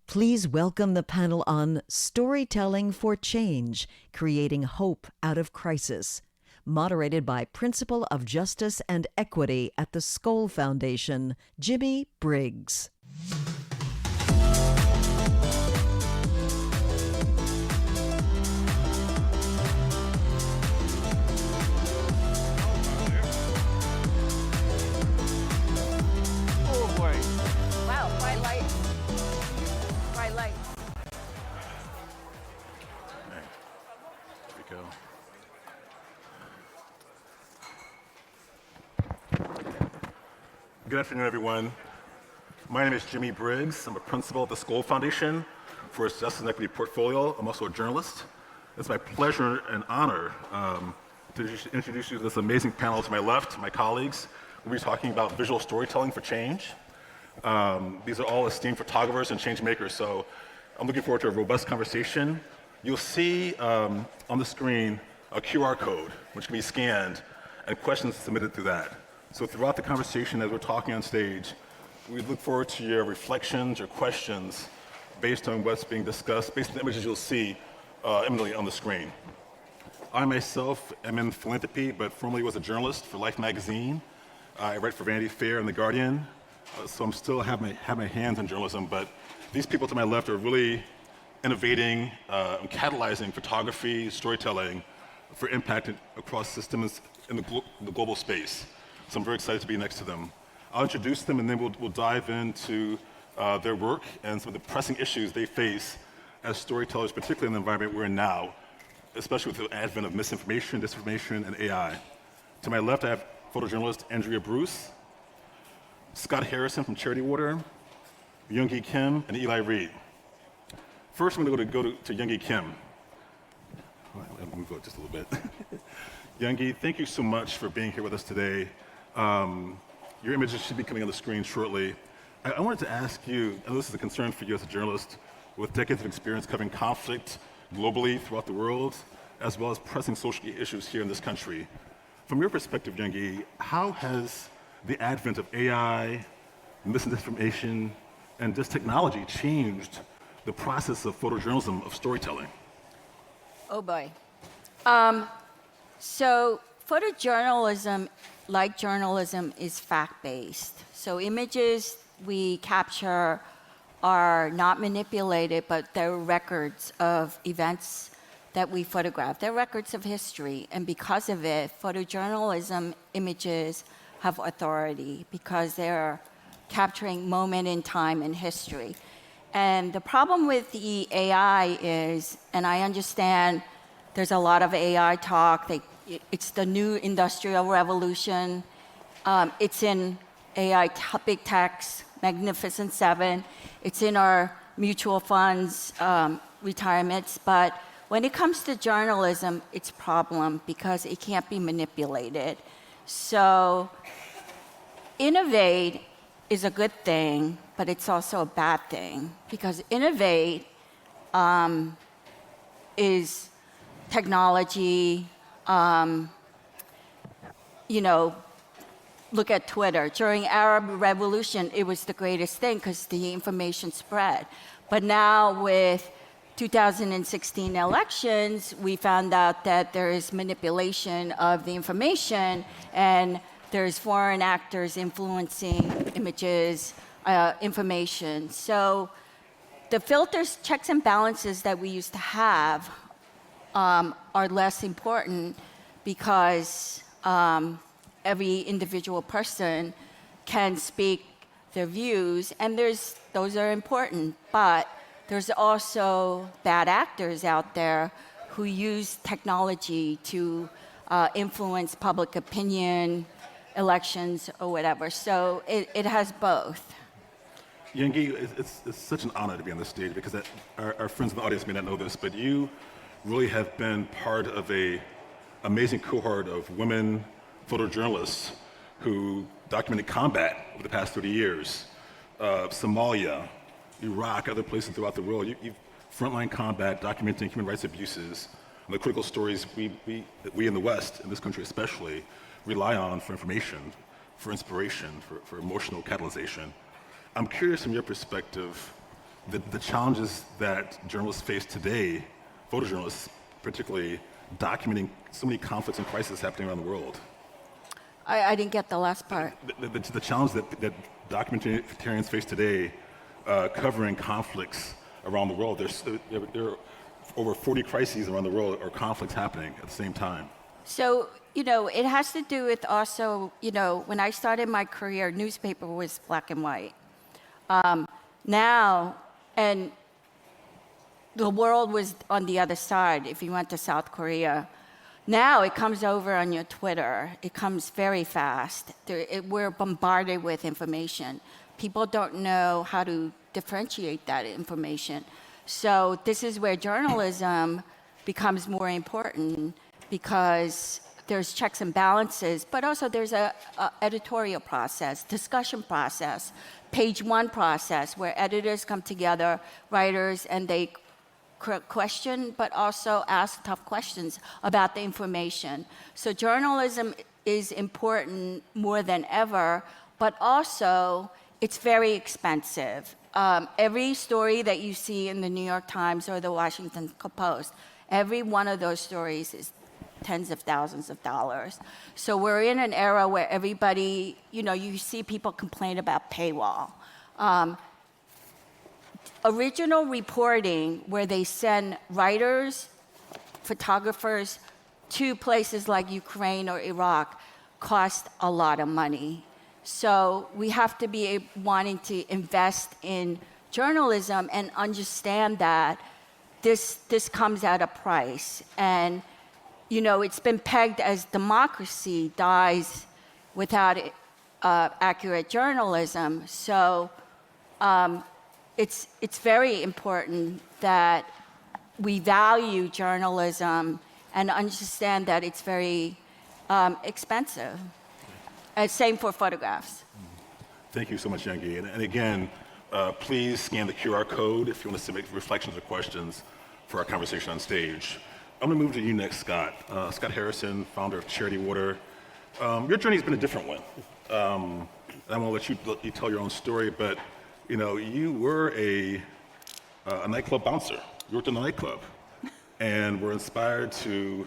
Please welcome the panel on Storytelling for Change, Creating Hope Out of Crisis, moderated by Principal of Justice and Equity at the Skoll Foundation, Jimmy Briggs. Good afternoon, everyone. My name is Jimmy Briggs. I'm a principal at the Skoll Foundation for its Justice and Equity portfolio. I'm also a journalist. It's my pleasure and honor to introduce you to this amazing panel to my left, my colleagues. We'll be talking about visual storytelling for change. These are all esteemed photographers and change makers, so I'm looking forward to a robust conversation. You'll see on the screen a QR code, which can be scanned, and questions submitted through that. So throughout the conversation, as we're talking on stage, we look forward to your reflections or questions based on what's being discussed, based on the images you'll see imminently on the screen. I myself am in philanthropy, but formerly was a journalist for Life magazine. I write for Vanity Fair and The Guardian, so I'm still have my hands in journalism, but these people to my left are really innovating and catalyzing photography, storytelling for impact across systems in the global space. So I'm very excited to be next to them. I'll introduce them and then we'll dive into their work and some of the pressing issues they face as storytellers, particularly in the environment we're in now, especially with the advent of misinformation, disinformation, and AI. To my left, I have photojournalist Andrea Bruce, Scott Harrison from Charity Water, Yoongi Kim, and Eli Reed. First, I'm going to go to Yoongi Kim. Let me go just a little bit. Yoongi, thank you so much for being here with us today. Your images should be coming on the screen shortly. I wanted to ask you, and this is a concern for you as a journalist with decades of experience covering conflict globally throughout the world, as well as pressing social issues here in this country. From your perspective, Yoongi, how has the advent of AI, misinformation, and just technology changed the process of photojournalism, of storytelling? Oh boy. So photojournalism, like journalism, is fact-based. So images we capture are not manipulated, but they're records of events that we photograph. They're records of history, and because of it, photojournalism images have authority because they're capturing moment in time in history. And the problem with the AI is, and I understand there's a lot of AI talk, it's the new industrial revolution. It's in AI big techs, Magnificent Seven. It's in our mutual funds, retirements. But when it comes to journalism, it's a problem because it can't be manipulated. So innovate is a good thing, but it's also a bad thing because innovate is technology. Look at Twitter. During Arab Revolution, it was the greatest thing because the information spread. But now with 2016 elections, we found out that there is manipulation of the information and there's foreign actors influencing images, information. So the filters, checks and balances that we used to have are less important because every individual person can speak their views, and those are important. But there's also bad actors out there who use technology to influence public opinion, elections, or whatever. So it has both. Yoongi, it's such an honor to be on this stage because our friends in the audience may not know this, but you really have been part of an amazing cohort of women photojournalists who documented combat over the past 30 years. Somalia, Iraq, other places throughout the world. You've frontline combat, documenting human rights abuses, and the critical stories we in the West, in this country especially, rely on for information, for inspiration, for emotional catalyzation. I'm curious from your perspective, the challenges that journalists face today, photojournalists particularly, documenting so many conflicts and crises happening around the world. I didn't get the last part. The challenge that documentarians face today, covering conflicts around the world. There are over 40 crises around the world or conflicts happening at the same time. So, it has to do with also, when I started my career, newspaper was black and white. Now, and the world was on the other side if you went to South Korea. Now it comes over on your Twitter. It comes very fast. We're bombarded with information. People don't know how to differentiate that information. So this is where journalism becomes more important because there's checks and balances, but also there's a editorial process, discussion process, page one process, where editors come together, writers, and they question, but also ask tough questions about the information. So journalism is important more than ever, but also it's very expensive. Every story that you see in the New York Times or the Washington Post, every one of those stories is tens of thousands of dollars. So we're in an era where everybody, you see people complain about paywall. Original reporting, where they send writers, photographers to places like Ukraine or Iraq, cost a lot of money. So we have to be wanting to invest in journalism and understand that this comes at a price. And, it's been pegged as democracy dies without accurate journalism. So it's very important that we value journalism and understand that it's very expensive. Same for photographs. Thank you so much, Youngie. And again, please scan the QR code if you want to submit reflections or questions for our conversation on stage. I'm going to move to you next, Scott. Scott Harrison, founder of Charity Water. Your journey's been a different one. And I'm going to let you tell your own story, but you were a nightclub bouncer. You worked in a nightclub, and were inspired to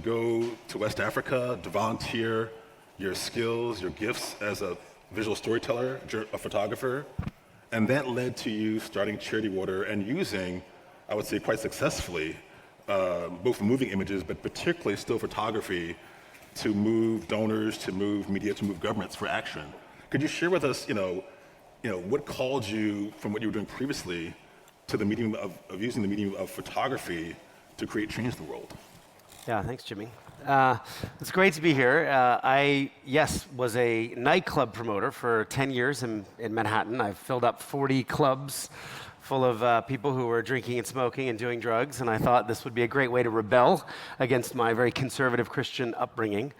go to West Africa to volunteer your skills, your gifts as a visual storyteller, a photographer, and that led to you starting Charity Water and using, I would say, quite successfully, both moving images, but particularly still photography, to move donors, to move media, to move governments for action. Could you share with us, what called you from what you were doing previously to the medium of using the medium of photography to create change in the world? Yeah, thanks, Jimmy. It's great to be here. I was a nightclub promoter for 10 years in Manhattan. I've filled up 40 clubs full of people who were drinking and smoking and doing drugs, and I thought this would be a great way to rebel against my very conservative Christian upbringing.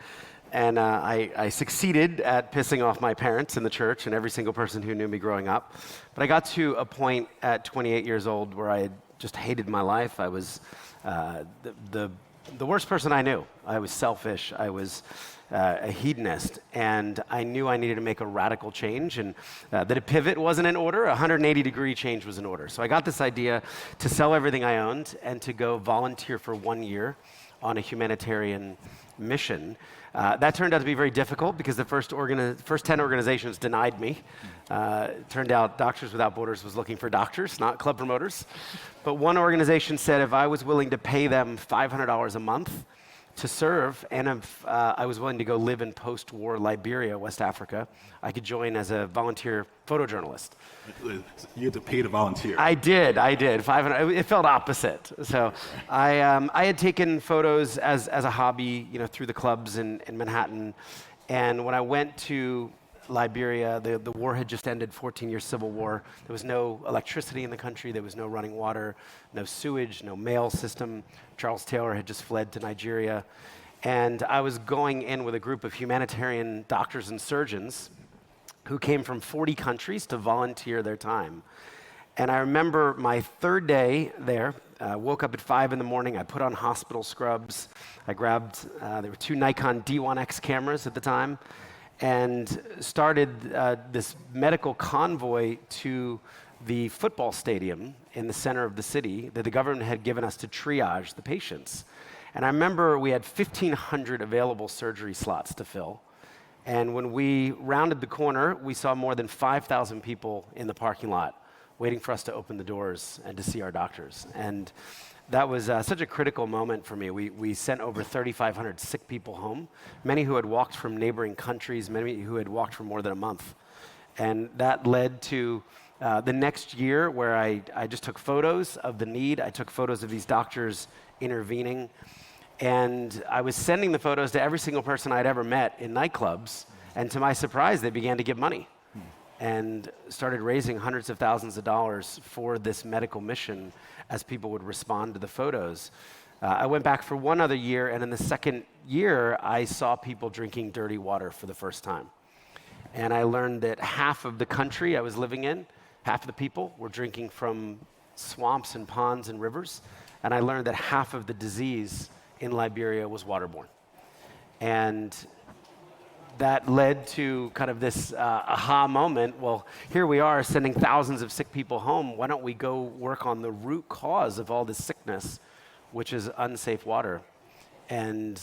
And I succeeded at pissing off my parents in the church and every single person who knew me growing up. But I got to a point at 28 years old where I just hated my life. I was the worst person I knew. I was selfish. I was a hedonist. And I knew I needed to make a radical change, and that a pivot wasn't in order. A 180-degree change was in order. So I got this idea to sell everything I owned and to go volunteer for 1 year on a humanitarian mission. That turned out to be very difficult because the first 10 organizations denied me. It turned out Doctors Without Borders was looking for doctors, not club promoters. But one organization said if I was willing to pay them $500 a month to serve, and if I was willing to go live in post-war Liberia, West Africa, I could join as a volunteer photojournalist. You had to pay to volunteer. I did. 500. It felt opposite. So I had taken photos as a hobby, through the clubs in Manhattan. And when I went to Liberia, the war had just ended, 14-year civil war. There was no electricity in the country. There was no running water, no sewage, no mail system. Charles Taylor had just fled to Nigeria. And I was going in with a group of humanitarian doctors and surgeons who came from 40 countries to volunteer their time. And I remember my third day there, woke up at 5 in the morning, I put on hospital scrubs, I grabbed, there were 2 Nikon D1X cameras at the time, and started this medical convoy to the football stadium in the center of the city that the government had given us to triage the patients. And I remember we had 1,500 available surgery slots to fill. And when we rounded the corner, we saw more than 5,000 people in the parking lot waiting for us to open the doors and to see our doctors. And that was such a critical moment for me. We sent over 3,500 sick people home, many who had walked from neighboring countries, many who had walked for more than a month. And that led to the next year where I just took photos of the need. I took photos of these doctors intervening. And I was sending the photos to every single person I'd ever met in nightclubs. And to my surprise, they began to give money and started raising hundreds of thousands of dollars for this medical mission as people would respond to the photos. I went back for one other year, and in the second year, I saw people drinking dirty water for the first time. And I learned that half of the country I was living in, half of the people were drinking from swamps and ponds and rivers. And I learned that half of the disease in Liberia was waterborne. And that led to kind of this aha moment. Well, here we are sending thousands of sick people home. Why don't we go work on the root cause of all this sickness, which is unsafe water? And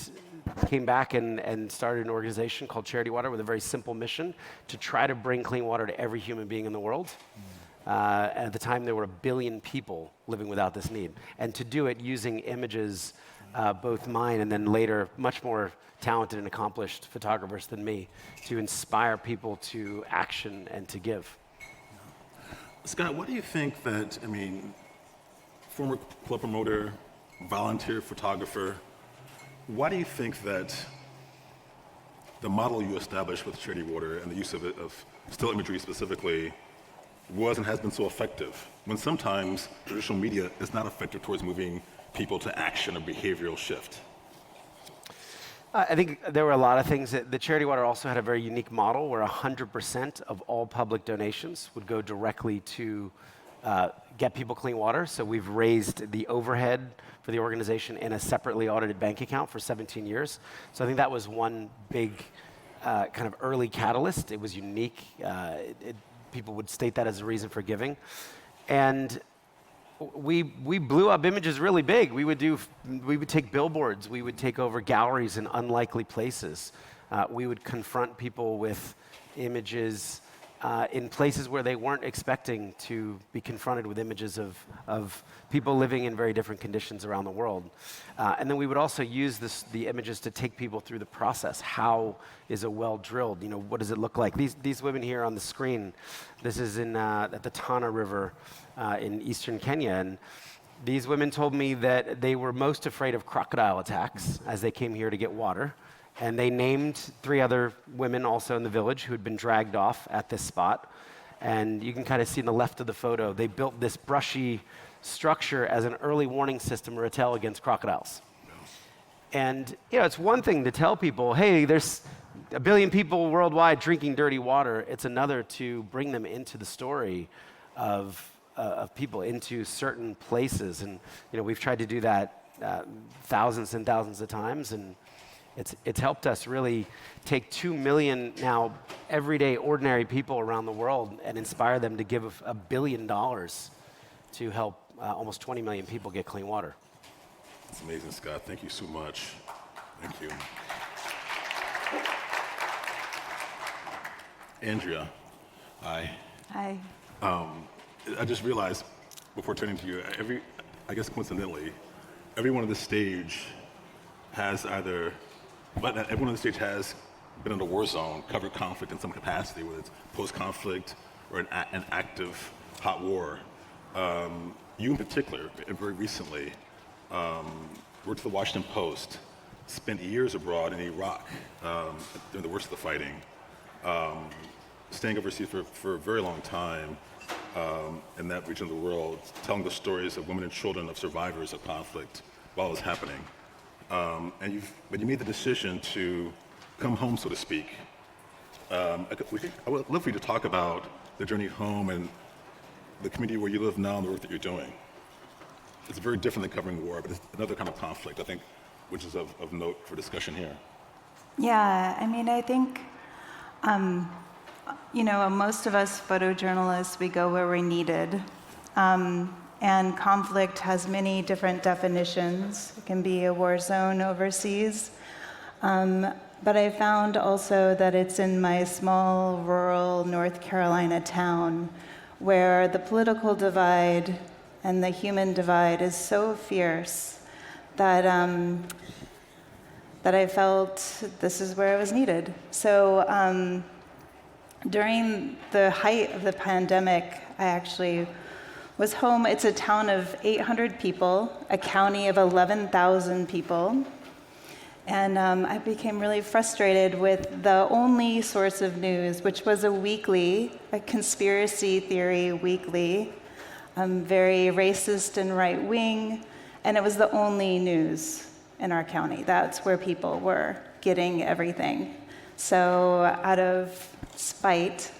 came back and started an organization called Charity Water with a very simple mission to try to bring clean water to every human being in the world. At the time, there were 1 billion people living without this need. And to do it using images, both mine and then later much more talented and accomplished photographers than me, to inspire people to action and to give. Scott, what do you think that, I mean, former club promoter, volunteer photographer, why do you think that the model you established with Charity Water and the use of it, of still imagery specifically, was and has been so effective, when sometimes traditional media is not effective towards moving people to action or behavioral shift? I think there were a lot of things. The Charity Water also had a very unique model where 100% of all public donations would go directly to get people clean water. So we've raised the overhead for the organization in a separately audited bank account for 17 years. So I think that was one big kind of early catalyst. It was unique. People would state that as a reason for giving. And we blew up images really big. We would take billboards. We would take over galleries in unlikely places. We would confront people with images in places where they weren't expecting to be confronted with images of people living in very different conditions around the world. And then we would also use the images to take people through the process. How is a well drilled? You know, what does it look like? These women here on the screen, this is at the Tana River in eastern Kenya. And these women told me that they were most afraid of crocodile attacks as they came here to get water. And they named 3 other women also in the village who had been dragged off at this spot. And you can kind of see in the left of the photo, they built this brushy structure as an early warning system or a tell against crocodiles. And you know, it's one thing to tell people, hey, there's 1 billion people worldwide drinking dirty water. It's another to bring them into the story of people, into certain places. And you know, we've tried to do that thousands and thousands of times. And it's helped us really take 2 million now everyday ordinary people around the world and inspire them to give $1 billion to help almost 20 million people get clean water. That's amazing, Scott. Thank you so much. Thank you. Andrea. Hi. Hi. I just realized before turning to you, I guess coincidentally, everyone on the stage has everyone on the stage has been in a war zone, covered conflict in some capacity, whether it's post-conflict or an active hot war. You in particular, very recently, worked for the Washington Post, spent years abroad in Iraq during the worst of the fighting, staying overseas for a very long time in that region of the world, telling the stories of women and children of survivors of conflict while it was happening. But you made the decision to come home, so to speak. I would love for you to talk about the journey home and the community where you live now and the work that you're doing. It's very different than covering war, but it's another kind of conflict, I think, which is of note for discussion here. Yeah, I mean, I think you know, most of us photojournalists, we go where we're needed. And conflict has many different definitions. It can be a war zone overseas. But I found also that it's in my small rural North Carolina town where the political divide and the human divide is so fierce that that I felt this is where I was needed. So during the height of the pandemic, I actually was home. It's a town of 800 people, a county of 11,000 people. And I became really frustrated with the only source of news, which was a weekly, a conspiracy theory weekly, very racist and right-wing, and it was the only news in our county. That's where people were getting everything. So out of spite,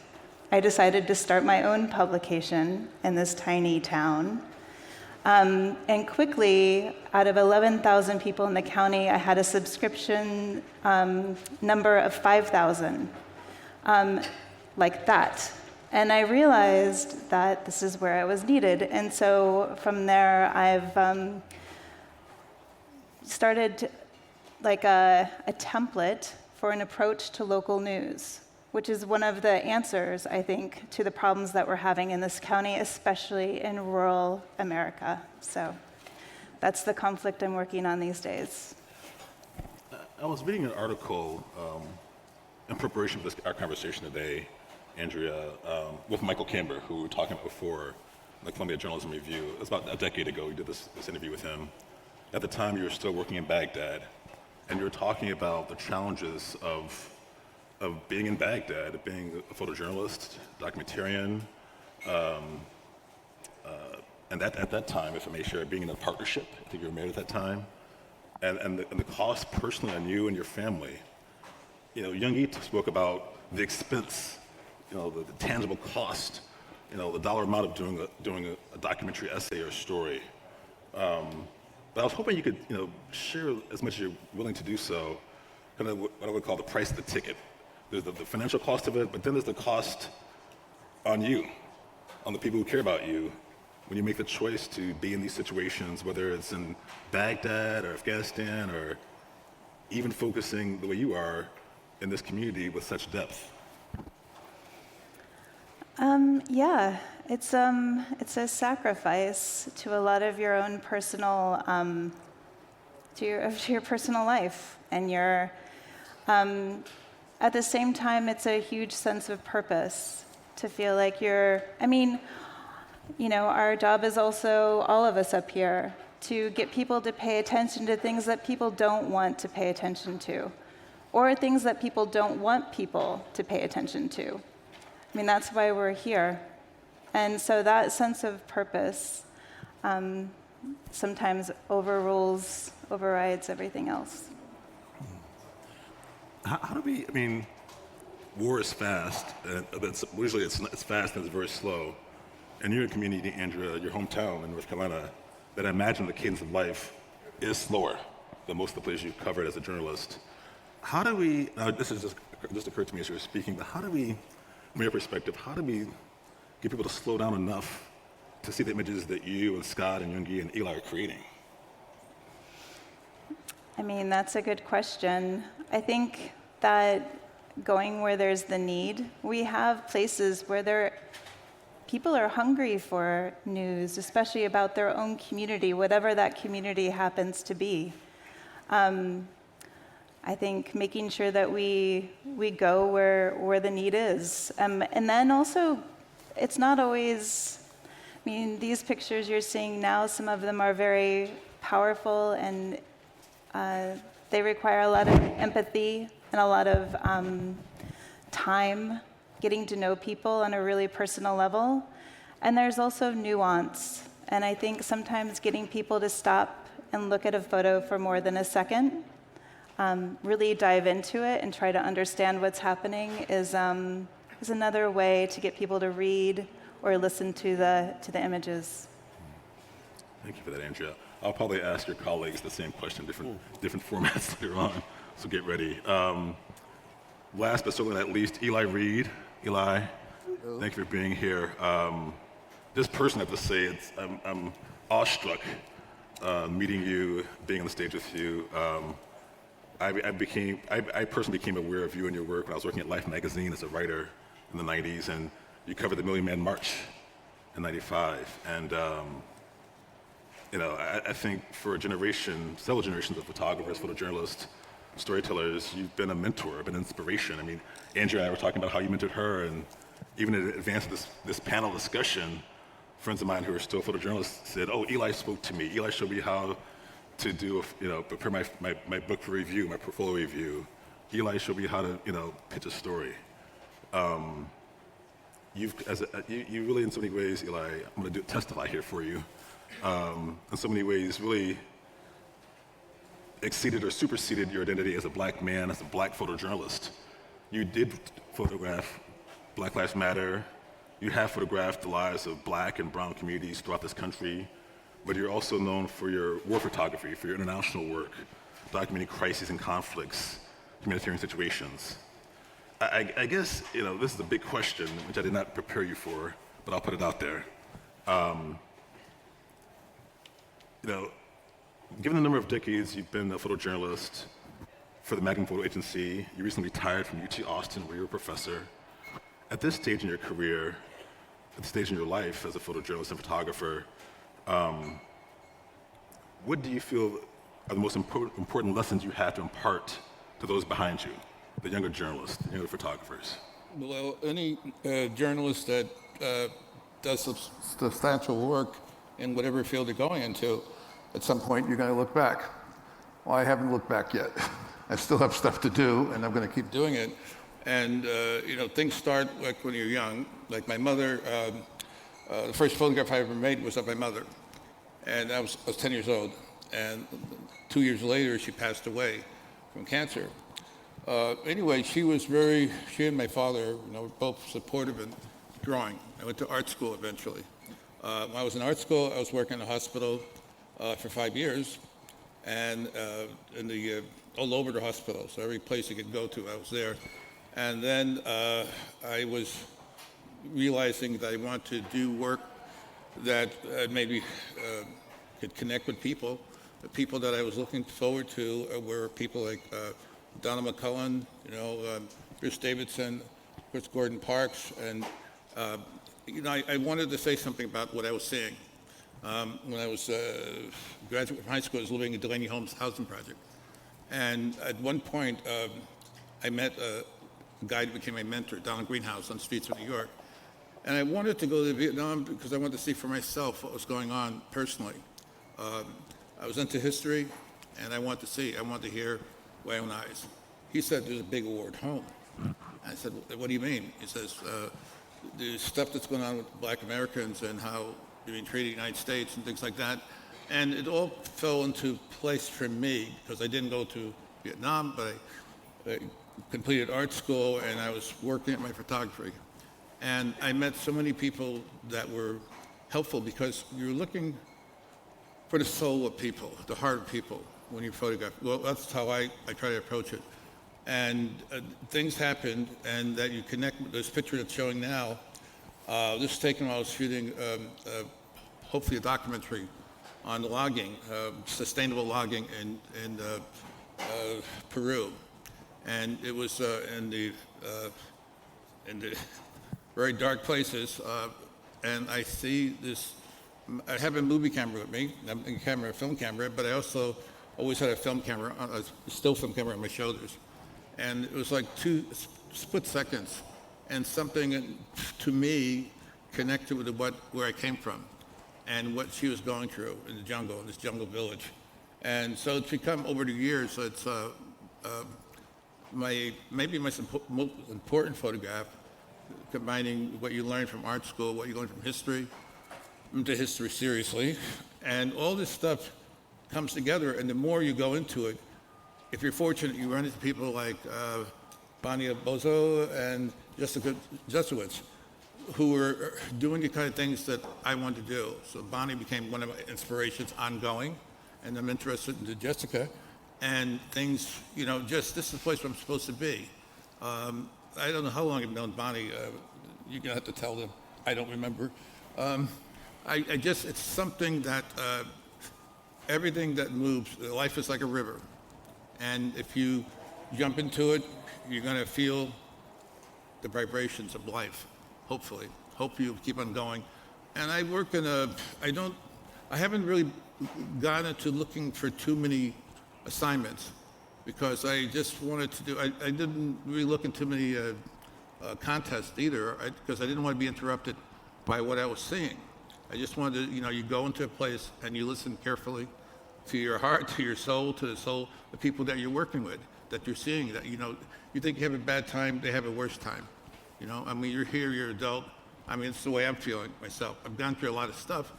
I decided to start my own publication in this tiny town. And quickly, out of 11,000 people in the county, I had a subscription number of 5,000, like that. And I realized that this is where I was needed. And so from there, I've started like a template for an approach to local news, which is one of the answers, I think, to the problems that we're having in this county, especially in rural America. So that's the conflict I'm working on these days. I was reading an article in preparation for our conversation today, Andrea, with Michael Camber, who we were talking about before, the Columbia Journalism Review. It was about a decade ago we did this interview with him. At the time, you were still working in Baghdad, and you were talking about the challenges of being in Baghdad, being a photojournalist, documentarian, and at that time, if I may share, being in a partnership. I think you were married at that time, and the cost personally on you and your family. You know, Young spoke about the expense, you know, the tangible cost, you know, the dollar amount of doing a documentary essay or story. But I was hoping you could, you know, share as much as you're willing to do so, kind of what I would call the price of the ticket. There's the financial cost of it, but then there's the cost on you, on the people who care about you, when you make the choice to be in these situations, whether it's in Baghdad or Afghanistan or even focusing the way you are in this community with such depth. Yeah, it's a sacrifice to a lot of your own personal, to your personal life, and your. At the same time, it's a huge sense of purpose to feel like you're. I mean, you know, our job is also, all of us up here, to get people to pay attention to things that people don't want to pay attention to, or things that people don't want people to pay attention to. I mean, that's why we're here. And so that sense of purpose sometimes overrides everything else. How do we, I mean, war is fast, but usually it's fast and it's very slow. And you're in a community, Andrea, your hometown in North Carolina, that I imagine the cadence of life is slower than most of the places you've covered as a journalist. How do we, now this is just occurred to me as you were speaking, but how do we, from your perspective, how do we get people to slow down enough to see the images that you and Scott and Yoongi and Eli are creating? I mean, that's a good question. I think that going where there's the need, we have places where people are hungry for news, especially about their own community, whatever that community happens to be. I think making sure that we go where the need is. And then also, it's not always, I mean, these pictures you're seeing now, some of them are very powerful, and they require a lot of empathy and a lot of time, getting to know people on a really personal level. And there's also nuance. And I think sometimes getting people to stop and look at a photo for more than a second, really dive into it and try to understand what's happening is another way to get people to read or listen to the images. Thank you for that, Andrea. I'll probably ask your colleagues the same question, different formats later on, so get ready. Last but certainly not least, Eli Reed, Eli, thank you for being here. This person, I have to say, I'm awestruck meeting you, being on the stage with you. I personally became aware of you and your work when I was working at Life magazine as a writer in the 90s, and you covered the Million Man March in 95. And I think for a generation, several generations of photographers, photojournalists, storytellers, you've been a mentor, been an inspiration. I mean, Andrea and I were talking about how you mentored her, and even in advance of this panel discussion, friends of mine who are still photojournalists said, "Oh, Eli spoke to me. Eli showed me how to do, prepare my book for review, my portfolio review. Eli showed me how to, pitch a story." You really, in so many ways, Eli, I'm going to testify here for you. In so many ways, really exceeded or superseded your identity as a black man, as a black photojournalist. You did photograph Black Lives Matter. You have photographed the lives of black and brown communities throughout this country, but you're also known for your war photography, for your international work, documenting crises and conflicts, humanitarian situations. I guess, this is a big question, which I did not prepare you for, but I'll put it out there. Given the number of decades you've been a photojournalist for the Magnum Photo Agency, you recently retired from UT Austin, where you were a professor. At this stage in your career, at this stage in your life as a photojournalist and photographer, what do you feel are the most important lessons you have to impart to those behind you, the younger journalists, the younger photographers? Well, any journalist that does substantial work in whatever field they're going into, at some point you're going to look back. Well, I haven't looked back yet. I still have stuff to do, and I'm going to keep doing it. And things start like when you're young. Like my mother, the first photograph I ever made was of my mother, and I was 10 years old. And 2 years later, she passed away from cancer. Anyway, she and my father, were both supportive in drawing. I went to art school eventually. When I was in art school, I was working in a hospital for 5 years, and all over the hospital. So every place you could go to, I was there. And then I was realizing that I wanted to do work that maybe could connect with people. The people that I was looking forward to were people like Donna McCullen, Chris Davidson, Chris Gordon Parks, and I wanted to say something about what I was seeing. When I was a graduate from high school, I was living in Delaney Home's housing project. And at one point, I met a guy who became my mentor, Donald Greenhouse, on the streets of New York. And I wanted to go to Vietnam because I wanted to see for myself what was going on personally. I was into history, and I wanted to hear with my own eyes. He said, "There's a big war at home." I said, "What do you mean?" He says, "The stuff that's going on with black Americans and how they're being treated in the United States and things like that." And it all fell into place for me because I didn't go to Vietnam, but I completed art school and I was working at my photography. And I met so many people that were helpful because you're looking for the soul of people, the heart of people when you photograph. Well, that's how I try to approach it. And things happened, and that you connect with this picture that's showing now. This was taken while I was shooting, hopefully a documentary on logging, sustainable logging in Peru. And it was in the very dark places, and I see this. I have a movie camera with me, a film camera, but I also always had a film camera, a still film camera on my shoulders. And it was like 2 split seconds, and something to me connected with where I came from and what she was going through in the jungle, in this jungle village. And so it's become, over the years, it's maybe my most important photograph, combining what you learn from art school, what you learn from history, into history seriously, and all this stuff comes together, and the more you go into it, if you're fortunate, you run into people like Bonnie Bozo and Jessica Jesuits, who were doing the kind of things that I wanted to do. So Bonnie became one of my inspirations ongoing, and I'm interested in Jessica, and things, this is the place where I'm supposed to be. I don't know how long I've known Bonnie. You're going to have to tell them. I don't remember. I just, it's something that everything that moves, life is like a river. And if you jump into it, you're going to feel the vibrations of life, hopefully. Hope you keep on going. And I work in I haven't really gone into looking for too many assignments because I just wanted to do, I didn't really look in too many contests either because I didn't want to be interrupted by what I was seeing. I just wanted to, you go into a place and you listen carefully to your heart, to your soul, to the people that you're working with, that you're seeing, that, you think you have a bad time, they have a worse time. You're here, you're an adult. It's the way I'm feeling myself. I've gone through a lot of stuff.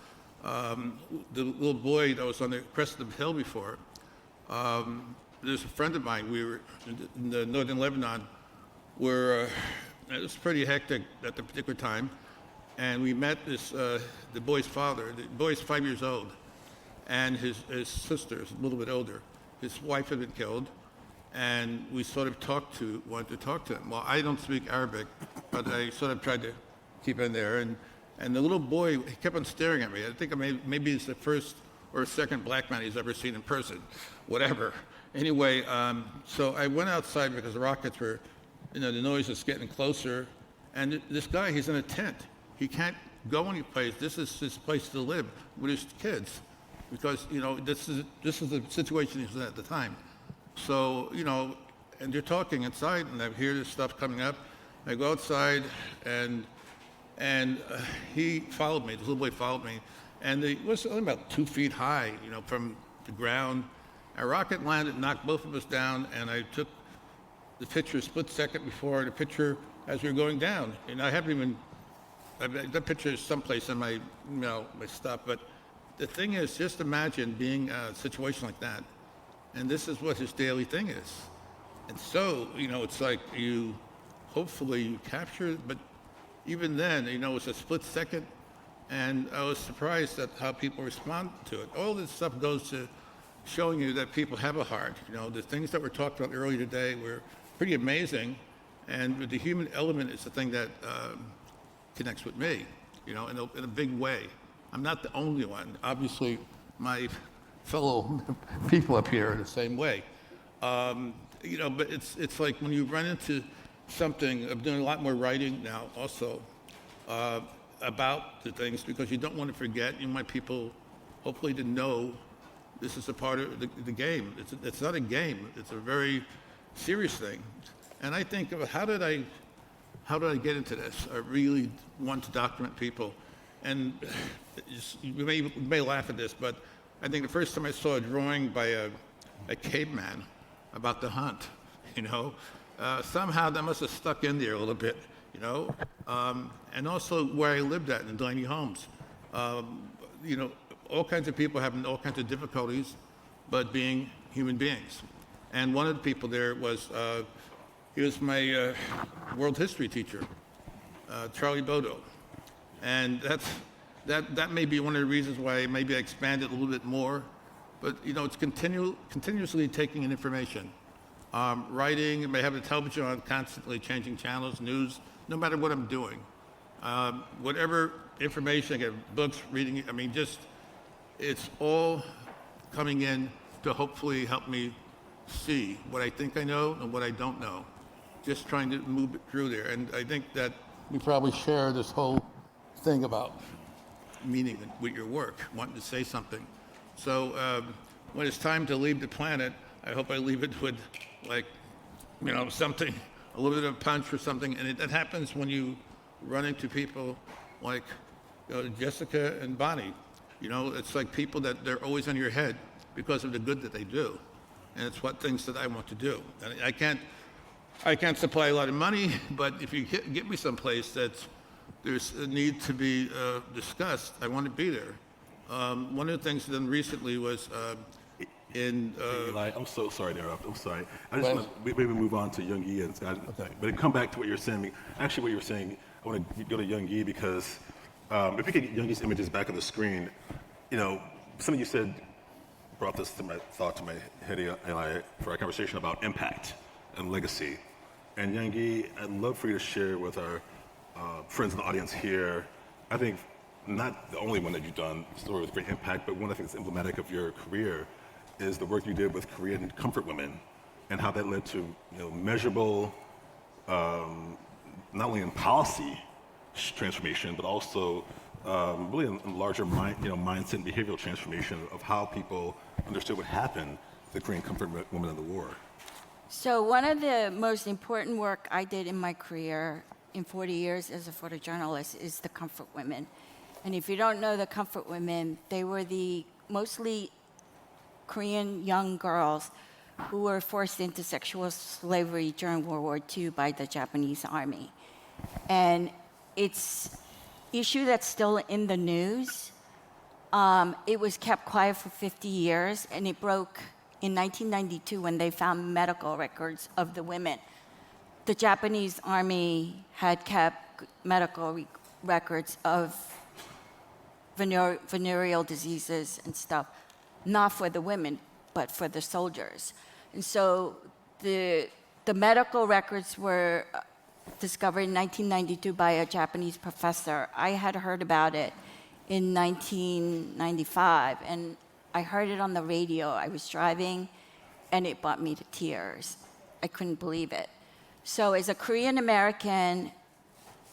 The little boy that was on the crest of the hill before, there's a friend of mine, we were in the northern Lebanon, where it was pretty hectic at the particular time, and we met the boy's father. The boy's 5 years old, and his sister is a little bit older. His wife had been killed, and we sort of wanted to talk to him. Well, I don't speak Arabic, but I sort of tried to keep in there, and the little boy, he kept on staring at me. I think maybe it's the first or second black man he's ever seen in person, whatever. Anyway, so I went outside because the rockets were, the noise was getting closer, and this guy, he's in a tent. He can't go any place. This is his place to live with his kids, because this is the situation he's in at the time. So and they're talking inside, and I hear this stuff coming up. I go outside, and he followed me. This little boy followed me, and it was only about 2 feet high, from the ground. A rocket landed, knocked both of us down, and I took the picture a split second before the picture as we were going down. And I haven't even. That picture is someplace in my, my stuff. But the thing is, just imagine being a situation like that, and this is what his daily thing is. And so, it's like hopefully you capture it, but even then, it's a split second, and I was surprised at how people respond to it. All this stuff goes to showing you that people have a heart. The things that were talked about earlier today were pretty amazing, and the human element is the thing that connects with me, in a big way. I'm not the only one. Obviously, my fellow people up here are the same way. But it's like when you run into something, I'm doing a lot more writing now also about the things, because you don't want to forget. You want people hopefully to know this is a part of the game. It's not a game. It's a very serious thing. And I think of how did I get into this? I really want to document people. And you may laugh at this, but I think the first time I saw a drawing by a caveman about the hunt, somehow that must have stuck in there a little bit, and also where I lived at in tiny homes. All kinds of people having all kinds of difficulties, but being human beings. And one of the people there was, he was my world history teacher, Charlie Bodo. And that may be one of the reasons why maybe I expanded a little bit more. But, it's continuously taking in information. Writing, I may have the television on, constantly changing channels, news, no matter what I'm doing. Whatever information, I get books, reading, it's all coming in to hopefully help me see what I think I know and what I don't know. Just trying to move it through there. And I think that we probably share this whole thing about meaning with your work, wanting to say something. So when it's time to leave the planet, I hope I leave it with, something, a little bit of a punch or something. And that happens when you run into people like Jessica and Bonnie. It's like people that they're always on your head because of the good that they do. And it's what things that I want to do. And I can't supply a lot of money, but if you get me someplace there's a need to be discussed, I want to be there. One of the things done recently was Eli, I'm so sorry to interrupt. I'm sorry. I just want to maybe move on to Young Yi, but come back to what you're saying. Actually, what you're saying, I want to go to Young Yi because if we could get Young Yi's images back on the screen, something you said brought this to my head, Eli, for our conversation about impact and legacy. And Yangi, I'd love for you to share with our friends in the audience here, I think not the only one that you've done, story with great impact, but one I think is emblematic of your career is the work you did with Korean comfort women and how that led to measurable, not only in policy transformation, but also really in larger mindset and behavioral transformation of how people understood what happened to the Korean comfort women in the war. So one of the most important work I did in my career in 40 years as a photojournalist is the comfort women. And if you don't know the comfort women, they were the mostly Korean young girls who were forced into sexual slavery during World War II by the Japanese army. And it's an issue that's still in the news. It was kept quiet for 50 years, and it broke in 1992 when they found medical records of the women. The Japanese army had kept medical records of venereal diseases and stuff, not for the women, but for the soldiers. And so the medical records were discovered in 1992 by a Japanese professor. I had heard about it in 1995, and I heard it on the radio. I was driving, and it brought me to tears. I couldn't believe it. So as a Korean American,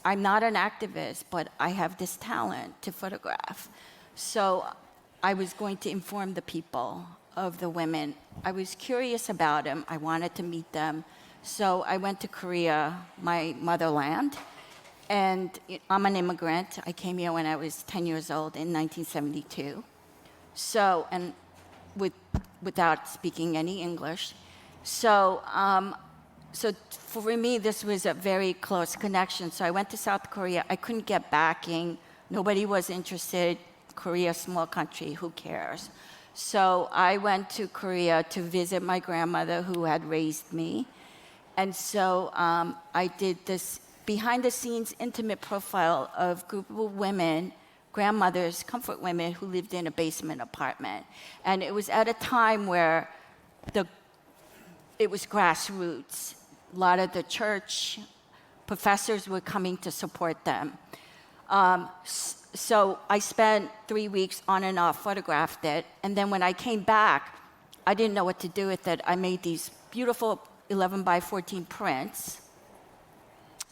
I'm not an activist, but I have this talent to photograph. So I was going to inform the people of the women. I was curious about them. I wanted to meet them. So I went to Korea, my motherland, and I'm an immigrant. I came here when I was 10 years old in 1972. So, and without speaking any English. So for me, this was a very close connection. So I went to South Korea. I couldn't get backing. Nobody was interested. Korea, small country, who cares? So I went to Korea to visit my grandmother who had raised me. And so I did this behind-the-scenes intimate profile of a group of women, grandmothers, comfort women who lived in a basement apartment. And it was at a time where it was grassroots. A lot of the church professors were coming to support them. So I spent 3 weeks on and off, photographed it, and then when I came back, I didn't know what to do with it. I made these beautiful 11 by 14 prints,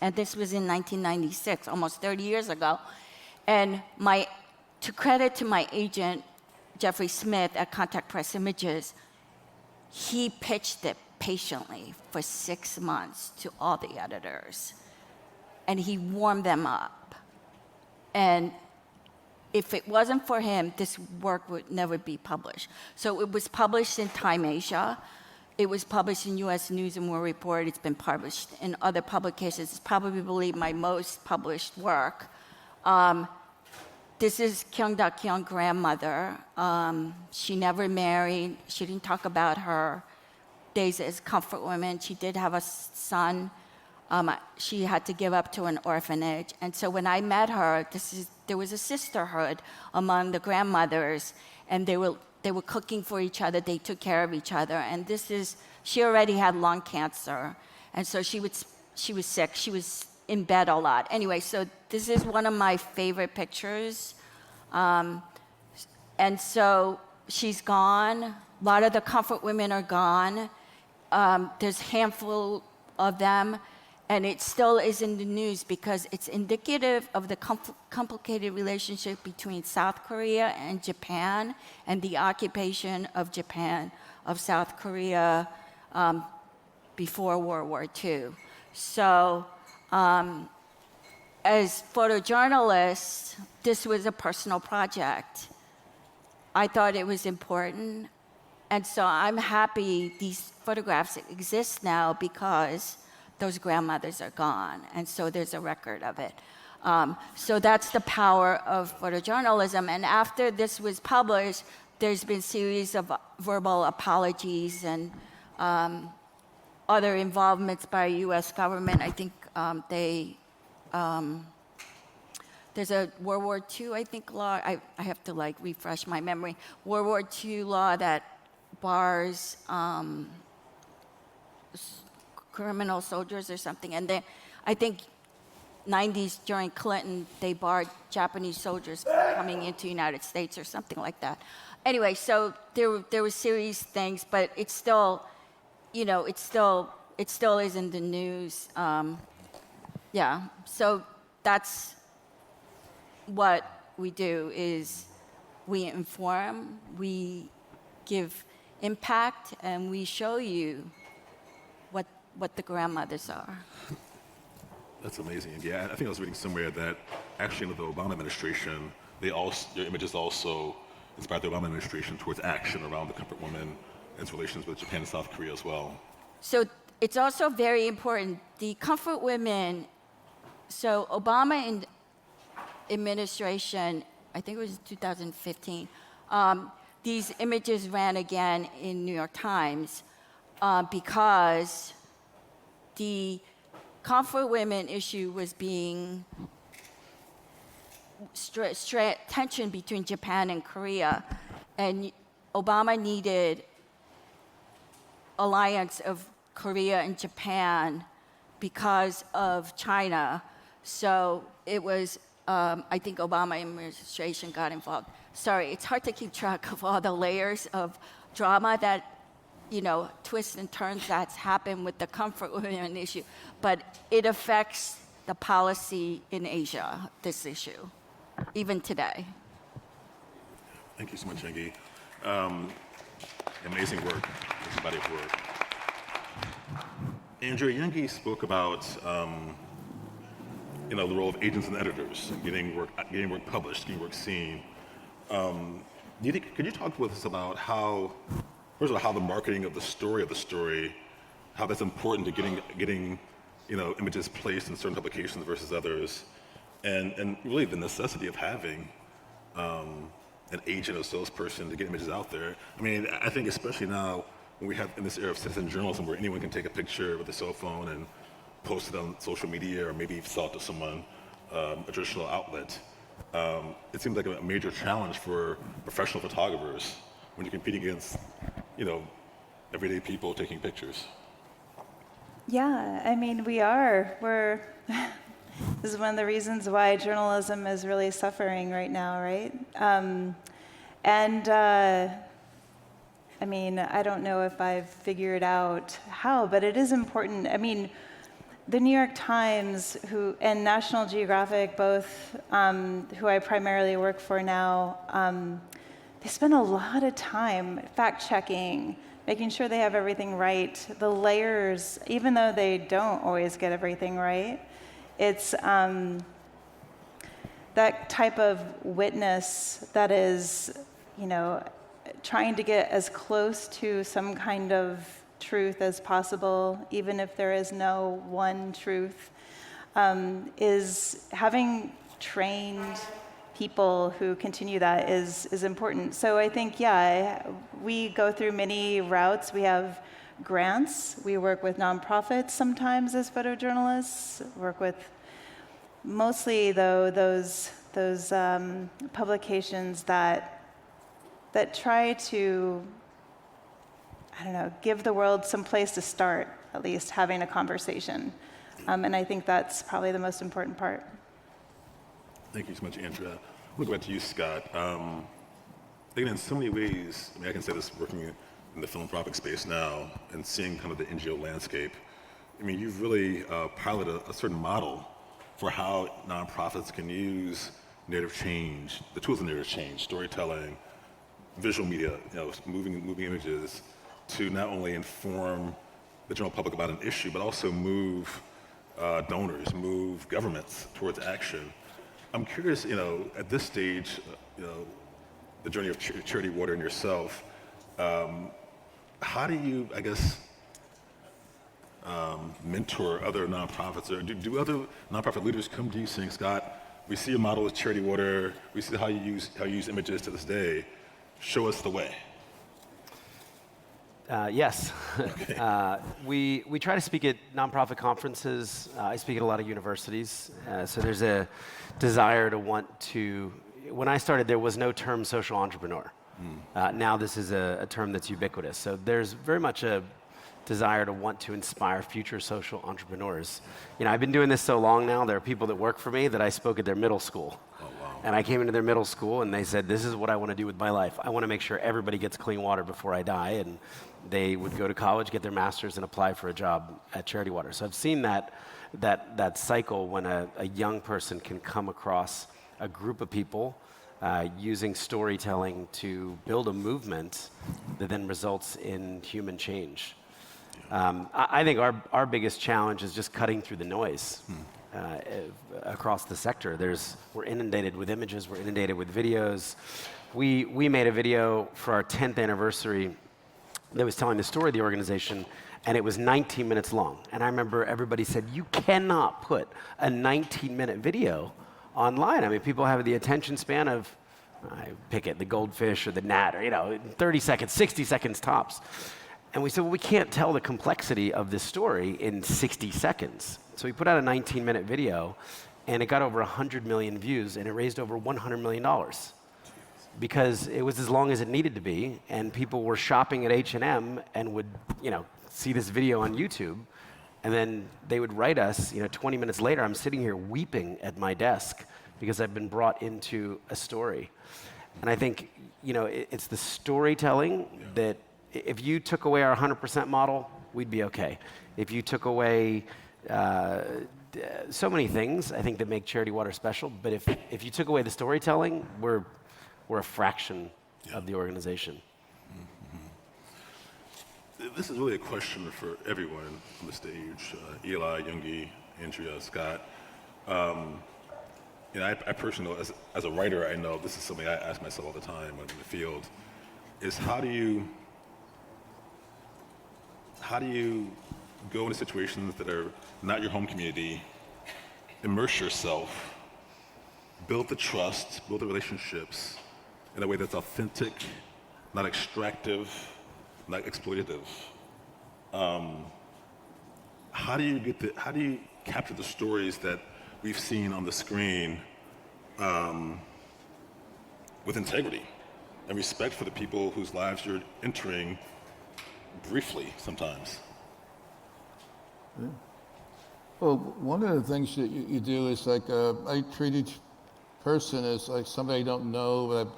and this was in 1996, almost 30 years ago. And to credit to my agent, Jeffrey Smith at Contact Press Images, he pitched it patiently for 6 months to all the editors, and he warmed them up. And if it wasn't for him, this work would never be published. So it was published in Time Asia. It was published in U.S. News and World Report. It's been published in other publications. It's probably my most published work. This is Kyung Da-kyung's grandmother. She never married. She didn't talk about her days as comfort woman. She did have a son. She had to give up to an orphanage. And so when I met her, there was a sisterhood among the grandmothers, and they were cooking for each other. They took care of each other. And she already had lung cancer. And so she was sick. She was in bed a lot. Anyway, so this is one of my favorite pictures. And so she's gone. A lot of the comfort women are gone. There's a handful of them. And it still is in the news because it's indicative of the complicated relationship between South Korea and Japan and the occupation of Japan, of South Korea before World War II. So as photojournalists, this was a personal project. I thought it was important. And so I'm happy these photographs exist now because those grandmothers are gone, and so there's a record of it. So that's the power of photojournalism. And after this was published, there's been a series of verbal apologies and other involvements by U.S. government. I think there's a World War II, I think, law. I have to refresh my memory. World War II law that bars criminal soldiers or something. And then I think 90s during Clinton, they barred Japanese soldiers coming into the United States or something like that. Anyway, so there were serious things, but it's still, you know, it still is in the news. Yeah, so that's what we do, is we inform, we give impact, and we show you what the grandmothers are. That's amazing. Yeah, I think I was reading somewhere that actually in the Obama administration, your images also inspired the Obama administration towards action around the comfort women and its relations with Japan and South Korea as well. So it's also very important, the comfort women, so Obama administration, I think it was 2015, these images ran again in New York Times because the comfort women issue was being tension between Japan and Korea, and Obama needed alliance of Korea and Japan because of China. So it was, I think Obama administration got involved. Sorry, it's hard to keep track of all the layers of drama that, you know, twists and turns that's happened with the comfort women issue, but it affects the policy in Asia, this issue, even today. Thank you so much, Henri. Amazing work, amazing body of work. Andrea, Henri spoke about the role of agents and editors, getting work published, getting work seen. Could you talk with us about how the marketing of the story, how that's important to getting images placed in certain publications versus others, and really the necessity of having an agent or salesperson to get images out there. I mean, I think especially now when we have in this era of citizen journalism where anyone can take a picture with a cell phone and post it on social media or maybe sell it to someone, a traditional outlet. It seems like a major challenge for professional photographers when you're competing against, everyday people taking pictures. Yeah, I mean, we're, this is one of the reasons why journalism is really suffering right now, right? I mean, I don't know if I've figured out how, but it is important. I mean, the New York Times and National Geographic, both who I primarily work for now, they spend a lot of time fact-checking, making sure they have everything right. The layers, even though they don't always get everything right, it's that type of witness that is, trying to get as close to some kind of truth as possible, even if there is no one truth, is having trained people who continue that is important. So I think, we go through many routes. We have grants. We work with nonprofits sometimes as photojournalists. Work with mostly, though, those publications that try to, give the world some place to start, at least having a conversation. And I think that's probably the most important part. Thank you so much, Andrea. We'll go back to you, Scott. Again, in so many ways, I can say this working in the philanthropic space now and seeing kind of the NGO landscape. You've really piloted a certain model for how nonprofits can use narrative change, the tools of narrative change, storytelling, visual media, moving images, to not only inform the general public about an issue, but also move donors, move governments towards action. I'm curious, at this stage, the journey of Charity Water and yourself, how do you, mentor other nonprofits, or do other nonprofit leaders come to you saying, Scott, we see your model with Charity Water, we see how you use images to this day, show us the way? Yes. Okay. We try to speak at nonprofit conferences. I speak at a lot of universities. So there's a desire to want to, when I started, there was no term social entrepreneur. Now this is a term that's ubiquitous. So there's very much a desire to want to inspire future social entrepreneurs. You know, I've been doing this so long now, there are people that work for me that I spoke at their middle school. Oh, wow. And I came into their middle school and they said, this is what I want to do with my life. I want to make sure everybody gets clean water before I die. And they would go to college, get their master's, and apply for a job at Charity Water. So I've seen that cycle when a young person can come across a group of people using storytelling to build a movement that then results in human change. I think our biggest challenge is just cutting through the noise across the sector. We're inundated with images, we're inundated with videos. We made a video for our 10th anniversary that was telling the story of the organization, and it was 19 minutes long. And I remember everybody said, you cannot put a 19-minute video online. I mean, people have the attention span of, pick it, the goldfish or the gnat, or 30 seconds, 60 seconds tops. And we said, well, we can't tell the complexity of this story in 60 seconds. So we put out a 19-minute video, and it got over 100 million views, and it raised over $100 million. Because it was as long as it needed to be, and people were shopping at H&M and would, see this video on YouTube, and then they would write us, 20 minutes later, I'm sitting here weeping at my desk because I've been brought into a story. And I think, it's the storytelling that if you took away our 100% model, we'd be okay. If you took away so many things, I think, that make Charity Water special, but if you took away the storytelling, we're a fraction of the organization. Mm-hmm. This is really a question for everyone on the stage, Eli, Youngie, Andrea, Scott. I personally know, as a writer, I know this is something I ask myself all the time when I'm in the field, is how do you go into situations that are not your home community, immerse yourself, build the trust, build the relationships in a way that's authentic, not extractive, not exploitative. How do you capture the stories that we've seen on the screen with integrity and respect for the people whose lives you're entering briefly sometimes? Yeah. Well, one of the things that you do is I treat each person as like somebody I don't know, but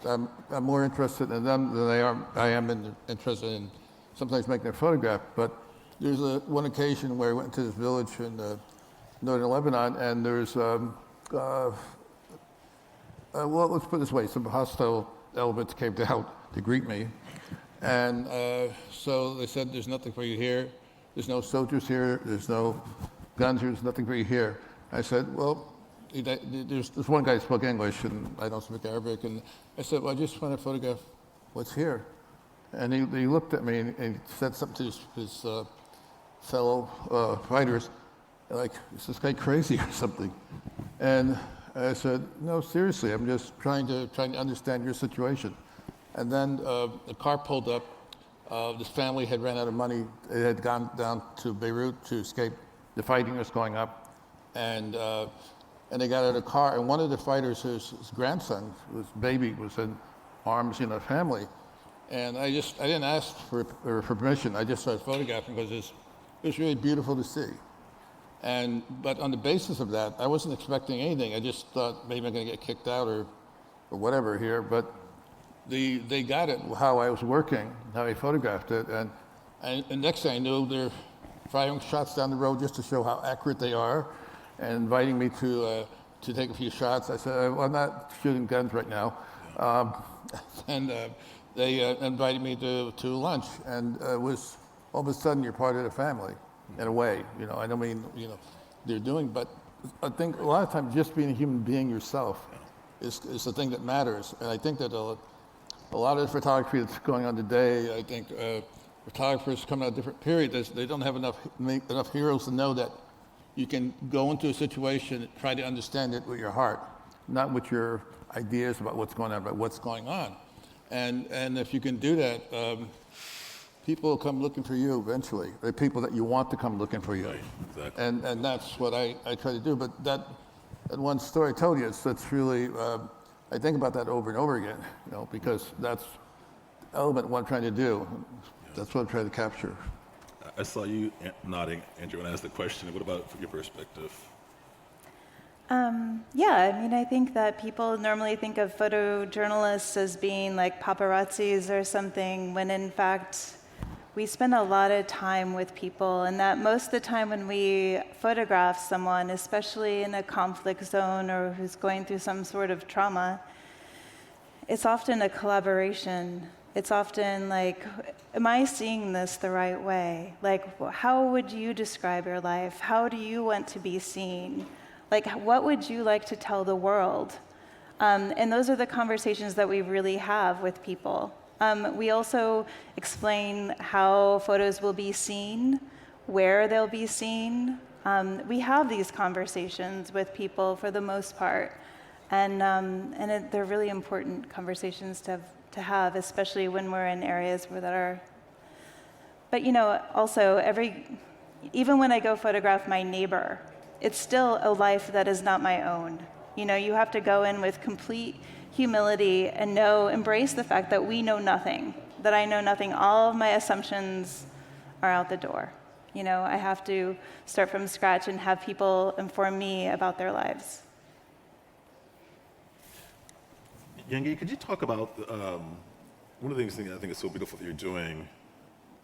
I'm more interested in them than I am interested in sometimes making a photograph. But there's one occasion where I went to this village in northern Lebanon, and there's, well, let's put it this way, some hostile elements came out to greet me. And so they said, there's nothing for you here. There's no soldiers here. There's no guns here. There's nothing for you here. I said, well, there's one guy who spoke English, and I don't speak Arabic. And I said, well, I just want to photograph what's here. And he looked at me and he said something to his fellow fighters, like, is this guy crazy or something? And I said, no, seriously, I'm just trying to understand your situation. And then the car pulled up. This family had ran out of money. They had gone down to Beirut to escape the fighting that was going up. And they got out of the car, and one of the fighters, his grandson, his baby, was in arms in a family. And I didn't ask for permission. I just started photographing because it was really beautiful to see. But on the basis of that, I wasn't expecting anything. I just thought maybe I'm going to get kicked out or whatever here. But they got it, how I was working, how I photographed it. And next thing I knew, they're firing shots down the road just to show how accurate they are, and inviting me to take a few shots. I said, well, I'm not shooting guns right now. They invited me to lunch, and it was all of a sudden you're part of the family, in a way. I don't mean they're doing, but I think a lot of times just being a human being yourself is the thing that matters. And I think that a lot of the photography that's going on today, I think photographers coming out of different periods, they don't have enough heroes to know that you can go into a situation and try to understand it with your heart, not with your ideas about what's going on, but what's going on. And if you can do that, people will come looking for you eventually. They're people that you want to come looking for you. Right, exactly. And that's what I try to do. But that one story I told you, that's really, I think about that over and over again, because that's the element what I'm trying to do. That's what I'm trying to capture. I saw you nodding, Andrew, when I asked the question. What about from your perspective? Yeah, I mean, I think that people normally think of photojournalists as being like paparazzis or something, when in fact, we spend a lot of time with people, and that most of the time when we photograph someone, especially in a conflict zone or who's going through some sort of trauma, it's often a collaboration. It's often like, am I seeing this the right way? Like, how would you describe your life? How do you want to be seen? Like, what would you like to tell the world? And those are the conversations that we really have with people. We also explain how photos will be seen, where they'll be seen. We have these conversations with people for the most part. They're really important conversations to have, especially when we're in areas where that are. But also even when I go photograph my neighbor, it's still a life that is not my own. You have to go in with complete humility and embrace the fact that we know nothing, that I know nothing. All of my assumptions are out the door. I have to start from scratch and have people inform me about their lives. Yengi, could you talk about one of the things I think is so beautiful that you're doing,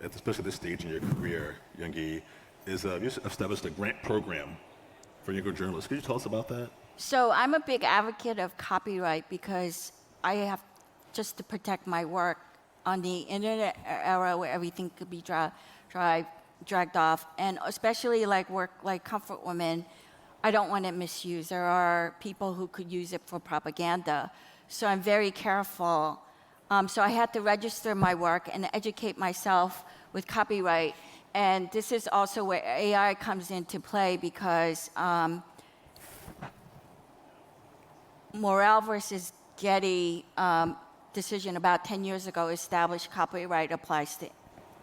especially at this stage in your career, Yengi, is you established a grant program for younger journalists. Could you tell us about that? So I'm a big advocate of copyright because I have just to protect my work on the internet era where everything could be dragged off, and especially like work like Comfort Women, I don't want it misused. There are people who could use it for propaganda, so I'm very careful. So I had to register my work and educate myself with copyright, and this is also where AI comes into play because Morrell versus Getty decision about 10 years ago established copyright applies to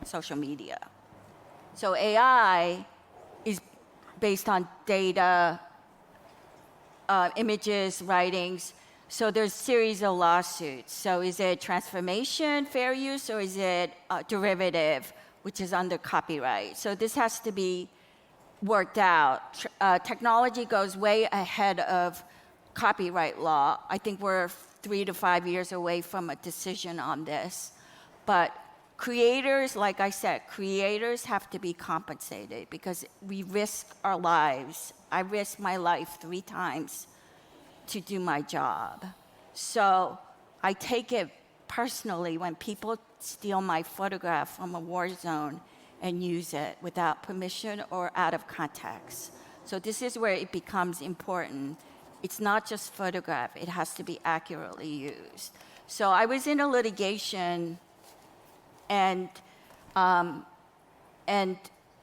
social media. So AI is based on data, images, writings. So there's a series of lawsuits. So is it transformation, fair use, or is it derivative, which is under copyright? So this has to be worked out. Technology goes way ahead of copyright law. I think we're 3 to 5 years away from a decision on this. But creators, like I said, creators have to be compensated because we risk our lives. I risked my life 3 times to do my job. So I take it personally when people steal my photograph from a war zone and use it without permission or out of context. So this is where it becomes important. It's not just photograph, it has to be accurately used. So I was in a litigation and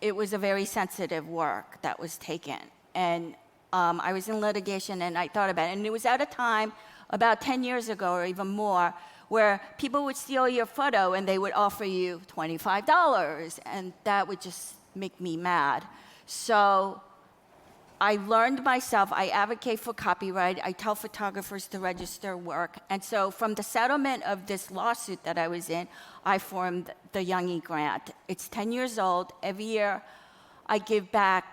it was a very sensitive work that was taken. And I was in litigation and I thought about it. And it was at a time, about 10 years ago or even more, where people would steal your photo and they would offer you $25. And that would just make me mad. So I learned myself, I advocate for copyright, I tell photographers to register work. And so from the settlement of this lawsuit that I was in, I formed the Youngie Grant. It's 10 years old. Every year I give back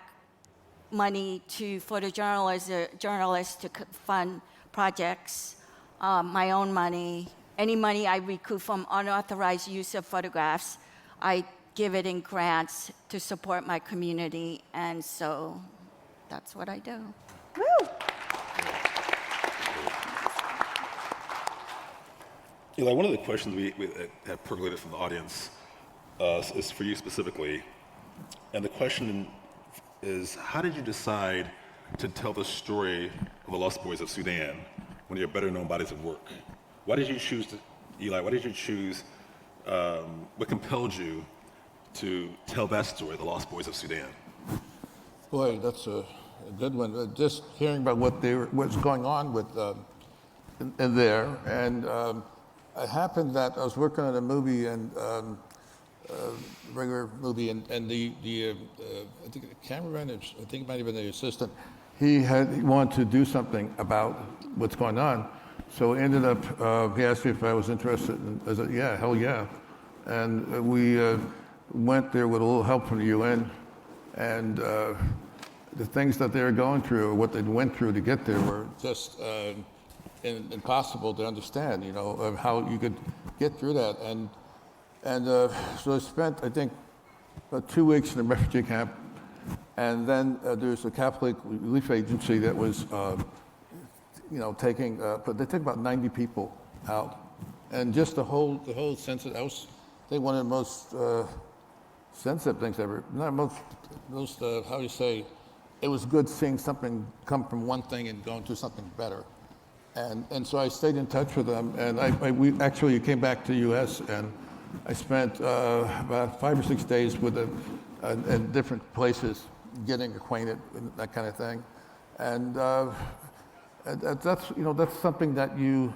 money to photojournalists to fund projects, my own money. Any money I recoup from unauthorized use of photographs, I give it in grants to support my community. And so that's what I do. Woo! Eli, one of the questions we have percolated from the audience is for you specifically. And the question is, how did you decide to tell the story of the Lost Boys of Sudan, one of your better known bodies of work? Why did you choose, Eli, what compelled you to tell that story, the Lost Boys of Sudan? Boy, that's a good one. Just hearing about what's going on with in there, and it happened that I was working on a movie and regular movie, and the I think the cameraman, I think it might have been the assistant, he wanted to do something about what's going on. So it ended up, he asked me if I was interested, and I said, yeah, hell yeah. And we went there with a little help from the UN, and the things that they were going through, or what they went through to get there, were just impossible to understand, of how you could get through that. And so I spent, I think, about 2 weeks in a refugee camp, and then there's a Catholic relief agency that was, taking, but they took about 90 people out, and just the whole sense of, that was, I think, one of the most sensitive things ever. Not most, how do you say? It was good seeing something come from one thing and going to something better. And so I stayed in touch with them, and we actually came back to the U.S., and I spent about 5 or 6 days with them in different places, getting acquainted and that kind of thing. And that's something that you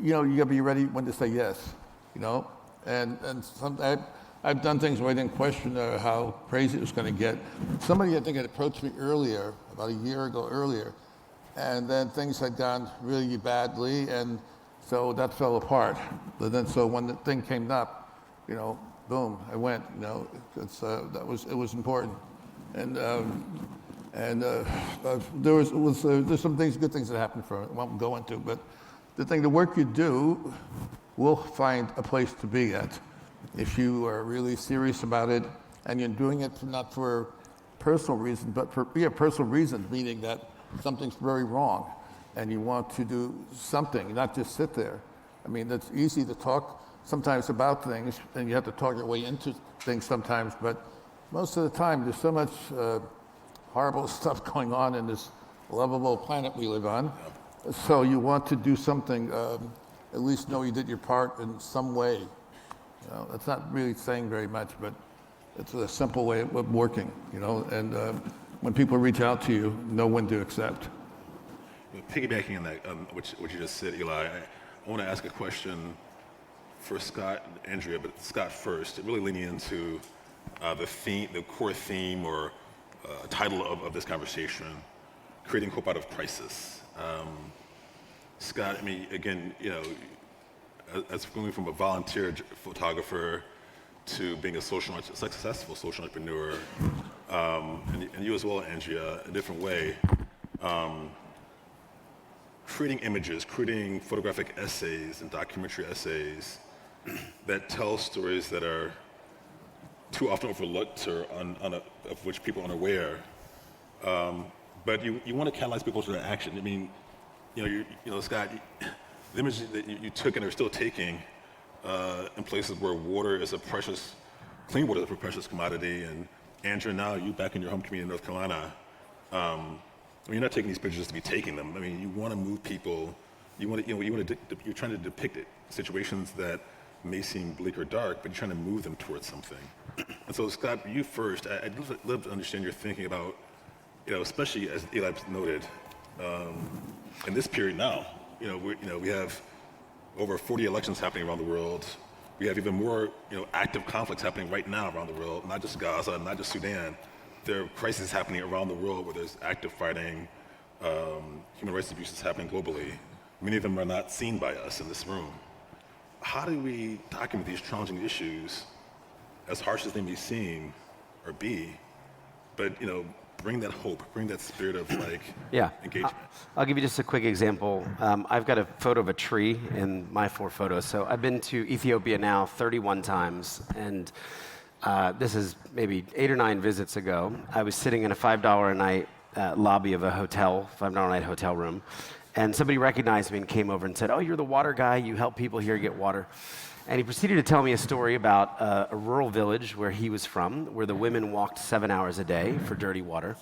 gotta be ready when to say yes, And I've done things where I didn't question how crazy it was going to get. Somebody, I think, had approached me earlier, about a year ago earlier, and then things had gone really badly, and so that fell apart. But then, so when the thing came up, boom, I went. It was important, and there's some things, good things that happened from it. I won't go into, but the work you do will find a place to be at. If you are really serious about it, and you're doing it not for personal reasons, but for personal reasons, meaning that something's very wrong, and you want to do something, not just sit there. I mean, it's easy to talk sometimes about things, and you have to talk your way into things sometimes, but most of the time, there's so much horrible stuff going on in this lovable planet we live on. So you want to do something, at least know you did your part in some way. That's not really saying very much, but it's a simple way of working, and when people reach out to you, know when to accept. Piggybacking on that, what you just said, Eli, I want to ask a question for Scott and Andrea, but Scott first, really leaning into the core theme or title of this conversation, creating hope out of crisis. Scott, I mean, again, as going from a volunteer photographer to being a successful social entrepreneur, and you as well, Andrea, a different way, creating images, creating photographic essays and documentary essays that tell stories that are too often overlooked or of which people are unaware. But you want to catalyze people to action. I mean, Scott, the images that you took and are still taking in places where clean water is a precious commodity, and Andrea, now you back in your home community in North Carolina, you're not taking these pictures just to be taking them. I mean, you want to move people. You're trying to depict situations that may seem bleak or dark, but you're trying to move them towards something. And so, Scott, you first. I'd love to understand your thinking about, especially as Eli noted, in this period now. We have over 40 elections happening around the world. We have even more, active conflicts happening right now around the world, not just Gaza, not just Sudan. There are crises happening around the world where there's active fighting, human rights abuses happening globally. Many of them are not seen by us in this room. How do we document these challenging issues, as harsh as they may seem or be, but, bring that hope, bring that spirit of engagement? I'll give you just a quick example. I've got a photo of a tree in my 4 photos. So I've been to Ethiopia now 31 times, and this is maybe 8 or 9 visits ago. I was sitting in a $5 a night lobby of a hotel, $5 a night hotel room, and somebody recognized me and came over and said, "Oh, you're the water guy. You help people here get water." And he proceeded to tell me a story about a rural village where he was from, where the women walked 7 hours a day for dirty water.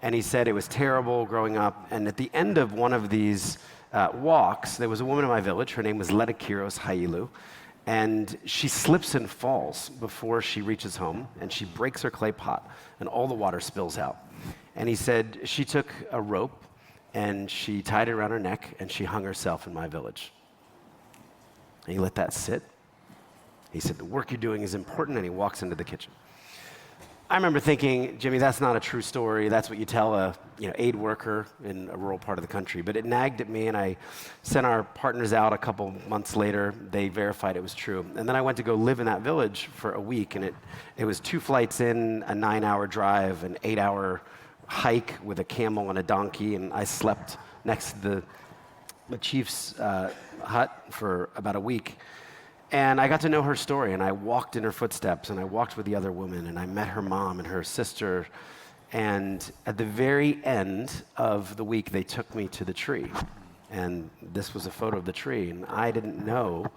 And he said it was terrible growing up. And at the end of one of these walks, there was a woman in my village. Her name was Letakiros Hailu. And she slips and falls before she reaches home, and she breaks her clay pot, and all the water spills out. And he said she took a rope, and she tied it around her neck, and she hung herself in my village. And he let that sit. He said, "The work you're doing is important," and he walks into the kitchen. I remember thinking, Jimmy, that's not a true story. That's what you tell a aid worker in a rural part of the country. But it nagged at me, and I sent our partners out a couple months later. They verified it was true. And then I went to go live in that village for a week, and it was 2 flights in, a 9-hour drive, an 8-hour hike with a camel and a donkey, and I slept next to the chief's hut for about a week. And I got to know her story, and I walked in her footsteps, and I walked with the other women, and I met her mom and her sister. And at the very end of the week, they took me to the tree. And this was a photo of the tree, and I didn't know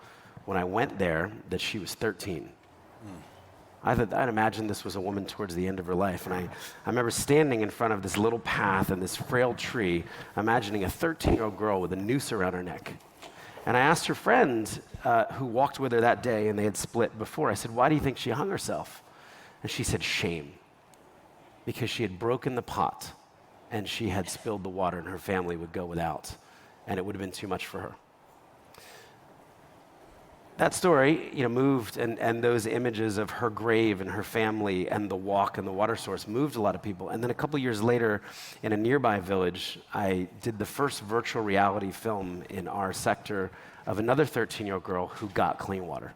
when I went there that she was 13. I'd imagined this was a woman towards the end of her life. And I remember standing in front of this little path and this frail tree, imagining a 13-year-old girl with a noose around her neck. And I asked her friend who walked with her that day, and they had split before, I said, why do you think she hung herself? And she said, shame. Because she had broken the pot, and she had spilled the water, and her family would go without, and it would have been too much for her. That story, moved, and those images of her grave and her family and the walk and the water source moved a lot of people. And then a couple years later, in a nearby village, I did the first virtual reality film in our sector of another 13-year-old girl who got clean water.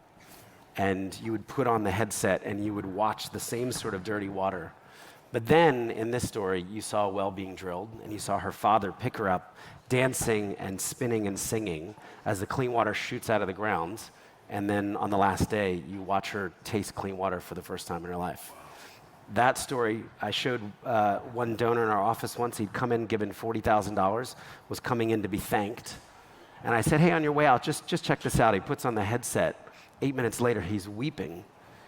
And you would put on the headset and you would watch the same sort of dirty water. But then, in this story, you saw a well being drilled, and you saw her father pick her up, dancing and spinning and singing as the clean water shoots out of the ground. And then on the last day, you watch her taste clean water for the first time in her life. That story, I showed one donor in our office once. He'd come in, given $40,000, was coming in to be thanked. And I said, hey, on your way out, just check this out. He puts on the headset. 8 minutes later, he's weeping.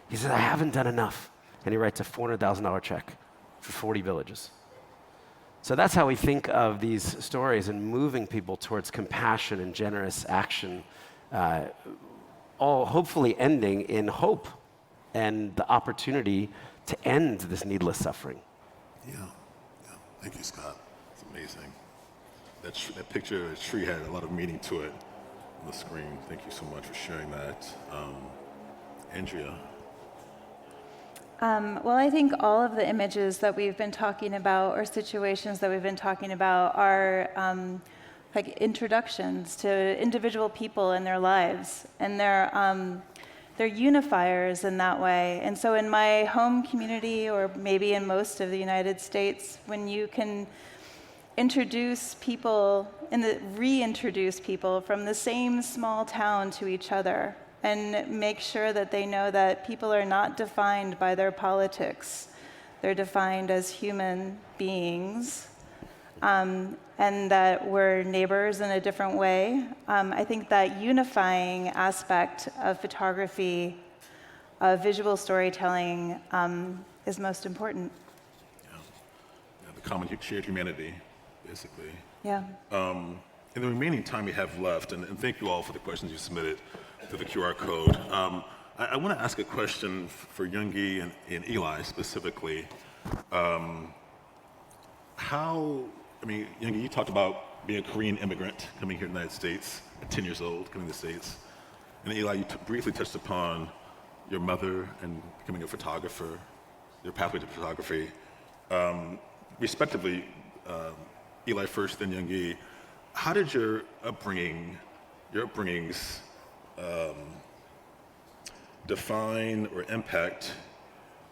He says, I haven't done enough. And he writes a $400,000 check for 40 villages. So that's how we think of these stories and moving people towards compassion and generous action, all hopefully ending in hope and the opportunity to end this needless suffering. Yeah. Thank you, Scott. It's amazing. That picture of the tree had a lot of meaning to it on the screen. Thank you so much for sharing that. Andrea. Well, I think all of the images that we've been talking about, or situations that we've been talking about, are like introductions to individual people in their lives, and they're unifiers in that way. And so in my home community, or maybe in most of the United States, when you can introduce people and reintroduce people from the same small town to each other, and make sure that they know that people are not defined by their politics. They're defined as human beings, and that we're neighbors in a different way. I think that unifying aspect of photography, of visual storytelling, is most important. Yeah, the common shared humanity, basically. Yeah. In the remaining time we have left, and thank you all for the questions you submitted through the QR code. I want to ask a question for Youngie and Eli specifically. Youngie, you talked about being a Korean immigrant coming here to the United States at 10 years old, coming to the States. And Eli, you briefly touched upon your mother and becoming a photographer, your pathway to photography. Respectively, Eli first, then Youngie, how did your upbringings define or impact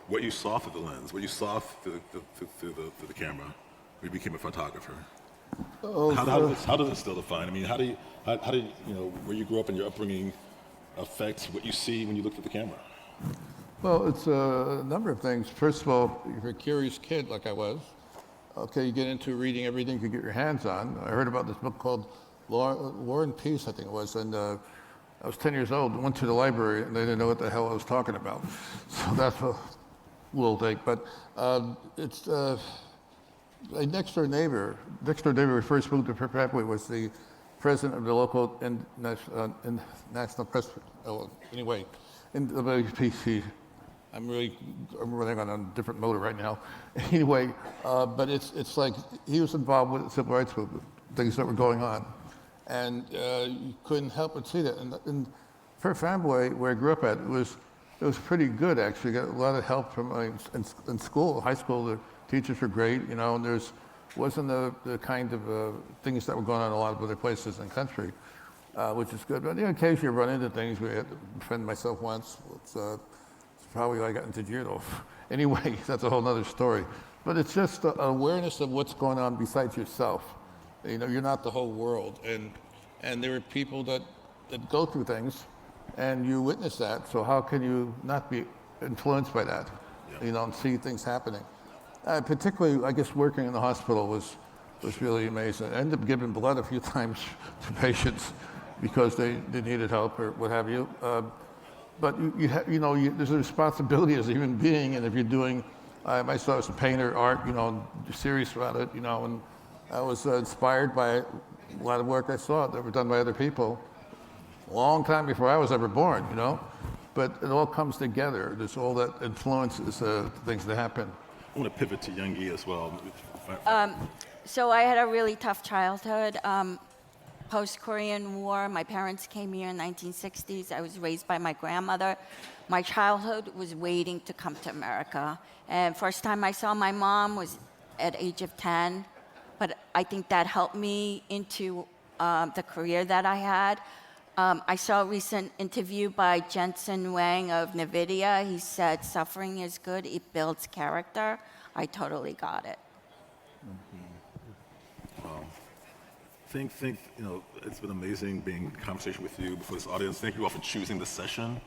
what you saw through the lens, what you saw through the camera when you became a photographer? How does it still define? I mean, how did where you grew up and your upbringing affect what you see when you look at the camera? Well, it's a number of things. First of all, if you're a curious kid like I was, okay, you get into reading everything you can get your hands on. I heard about this book called War and Peace, I think it was, and I was 10 years old, went to the library, and they didn't know what the hell I was talking about. So that's a little thing. But it's a next door neighbor we first moved to Pathway was the president of the local national press. Anyway, in the WPC. I'm running on a different motor right now. Anyway, but it's like he was involved with the civil rights movement, things that were going on. And you couldn't help but see that. And for Fanboy, where I grew up at, it was it was pretty good, actually. Got a lot of help from in school, high school. The teachers were great, you know, and wasn't the kind of things that were going on in a lot of other places in the country, which is good. But you know, occasionally you run into things. We had to defend myself once. It's probably why I got into judo. Anyway, that's a whole other story. But it's just an awareness of what's going on besides yourself. You know, you're not the whole world. And there are people that go through things, and you witness that. So how can you not be influenced by that? You know, and see things happening. Particularly, I guess, working in the hospital was really amazing. I ended up giving blood a few times to patients because they needed help or what have you. But there's a responsibility as a human being, and if you're doing, I myself was a painter, art, you know, serious about it, you know, and I was inspired by a lot of work I saw that were done by other people a long time before I was ever born, you know. But it all comes together. There's all that influences things that happen. I want to pivot to Youngie as well. So I had a really tough childhood. Post-Korean War, my parents came here in the 1960s. I was raised by my grandmother. My childhood was waiting to come to America. And first time I saw my mom was at age of 10. But I think that helped me into the career that I had. I saw a recent interview by Jensen Wang of NVIDIA. He said, suffering is good, it builds character. I totally got it. Think, you know, it's been amazing being in conversation with you before this audience. Thank you all for choosing this session.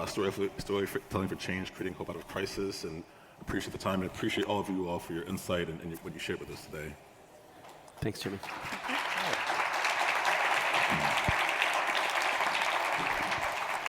Storytelling for change, creating hope out of crisis, and appreciate the time and appreciate all of you all for your insight and what you shared with us today. Thanks, Jimmy.